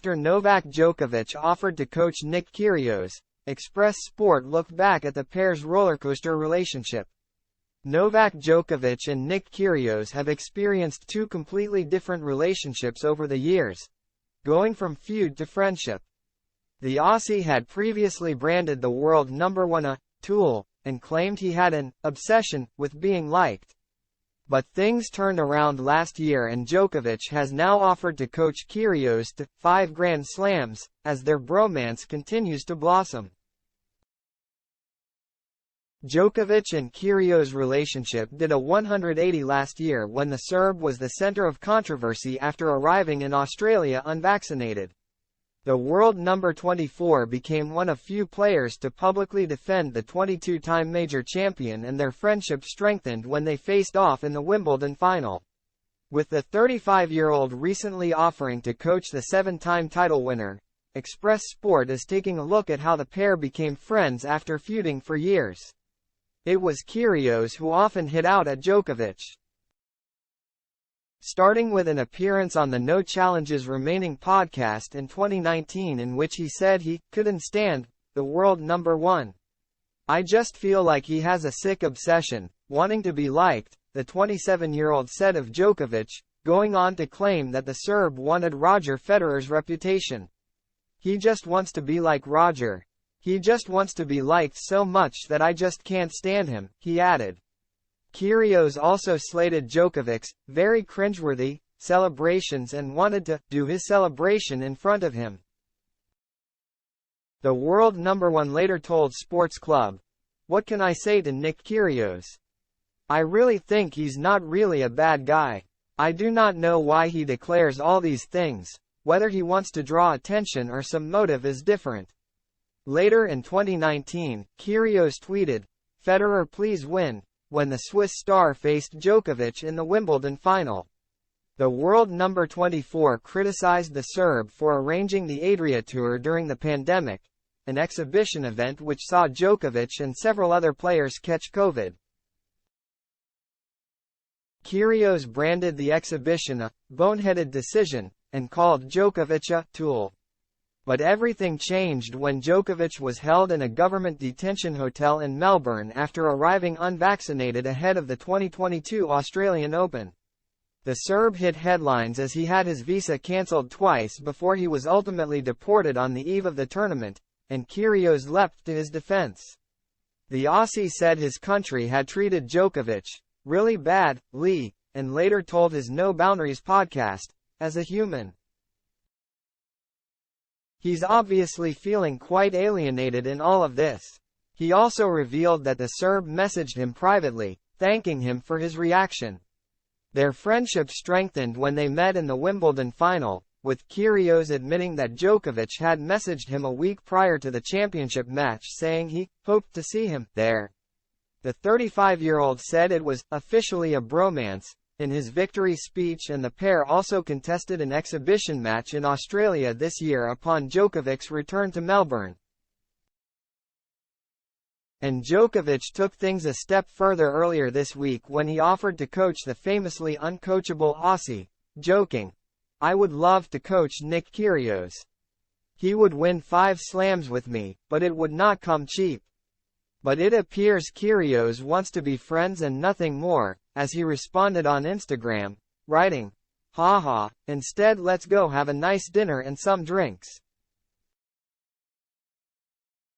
After Novak Djokovic offered to coach Nick Kyrgios, Express Sport looked back at the pair's rollercoaster relationship. Novak Djokovic and Nick Kyrgios have experienced two completely different relationships over the years, going from feud to friendship. The Aussie had previously branded the world number one a tool, and claimed he had an obsession with being liked. But things turned around last year and Djokovic has now offered to coach Kyrgios to 5 Grand Slams, as their bromance continues to blossom. Djokovic and Kyrgios' relationship did a 180 last year when the Serb was the center of controversy after arriving in Australia unvaccinated. The world number 24 became one of few players to publicly defend the 22-time major champion, and their friendship strengthened when they faced off in the Wimbledon final. With the 35-year-old recently offering to coach the 7-time title winner, Express Sport is taking a look at how the pair became friends after feuding for years. It was Kyrgios who often hit out at Djokovic, starting with an appearance on the No Challenges Remaining podcast in 2019 in which he said he couldn't stand the world number one. "I just feel like he has a sick obsession, wanting to be liked," the 27-year-old said of Djokovic, going on to claim that the Serb wanted Roger Federer's reputation. "He just wants to be like Roger. He just wants to be liked so much that I just can't stand him," he added. Kyrgios also slated Djokovic's very cringeworthy celebrations and wanted to do his celebration in front of him. The world number one later told Sports Club, "What can I say to Nick Kyrgios? I really think he's not really a bad guy. I do not know why he declares all these things, whether he wants to draw attention or some motive is different." Later in 2019, Kyrgios tweeted, "Federer please win," when the Swiss star faced Djokovic in the Wimbledon final. The world number 24 criticized the Serb for arranging the Adria Tour during the pandemic, an exhibition event which saw Djokovic and several other players catch COVID. Kyrgios branded the exhibition a boneheaded decision, and called Djokovic a tool. But everything changed when Djokovic was held in a government detention hotel in Melbourne after arriving unvaccinated ahead of the 2022 Australian Open. The Serb hit headlines as he had his visa cancelled twice before he was ultimately deported on the eve of the tournament, and Kyrgios leapt to his defense. The Aussie said his country had treated Djokovic really badly, and later told his No Boundaries podcast, "As a human, he's obviously feeling quite alienated in all of this." He also revealed that the Serb messaged him privately, thanking him for his reaction. Their friendship strengthened when they met in the Wimbledon final, with Kyrgios admitting that Djokovic had messaged him a week prior to the championship match saying he hoped to see him there. The 35-year-old said it was officially a bromance in his victory speech, and the pair also contested an exhibition match in Australia this year upon Djokovic's return to Melbourne. And Djokovic took things a step further earlier this week when he offered to coach the famously uncoachable Aussie, joking, "I would love to coach Nick Kyrgios. He would win 5 slams with me, but it would not come cheap." But it appears Kyrgios wants to be friends and nothing more, as he responded on Instagram, writing, "Haha, instead let's go have a nice dinner and some drinks."